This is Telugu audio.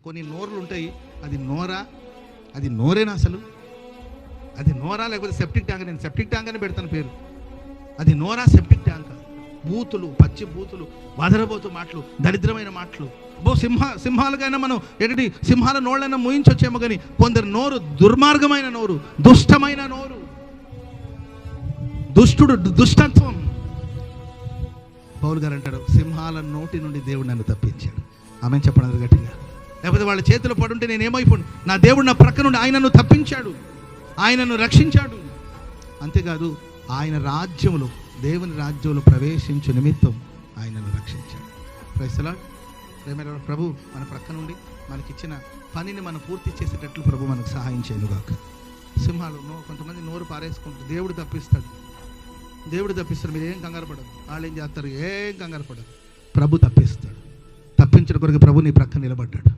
కొన్ని నోర్లు ఉంటాయి, అది నోరా, అది నోరేనా అసలు? అది నోరా లేకపోతే సెప్టిక్ ట్యాంక్? నేను సెప్టిక్ ట్యాంక్ అని పెడతాను పేరు. అది నోరా, సెప్టిక్ ట్యాంక్? బూతులు, పచ్చి బూతులు, వదరబోతు మాటలు, దరిద్రమైన మాటలు. సింహాలకైనా మనం ఏంటి, సింహాల నోళ్ళైనా మూయించొచ్చేమో, కానీ కొందరు నోరు దుర్మార్గమైన నోరు, దుష్టమైన నోరు, దుష్టుడు, దుష్టత్వం. పౌలు గారు అంటాడు, సింహాల నోటి నుండి దేవుడు నన్ను తప్పించాడు. ఆమె చెప్పడం గట్టిగా. లేకపోతే వాళ్ళ చేతిలో పడుంటే నేను ఏమైపోను. నా దేవుడు నా ప్రక్క నుండి ఆయనను తప్పించాడు, ఆయనను రక్షించాడు. అంతేకాదు ఆయన రాజ్యములో, దేవుని రాజ్యంలో ప్రవేశించు నిమిత్తం ఆయనను రక్షించాడు. Praise the lord. ప్రేమైన ప్రభు మన ప్రక్క నుండి మనకిచ్చిన పనిని మనం పూర్తి చేసేటట్లు ప్రభు మనకు సహాయం చేయనుగాక. సింహాలు కొంతమంది నోరు పారేసుకుంటారు. దేవుడు తప్పిస్తాడు, దేవుడు తప్పిస్తాడు. మీరు ఏం కంగారు పడదు. వాళ్ళు ఏం చేస్తారు? ఏం కంగారు పడదు. ప్రభు తప్పిస్తాడు. తప్పించిన కొరకు ప్రభు నీ ప్రక్క నిలబడ్డాడు.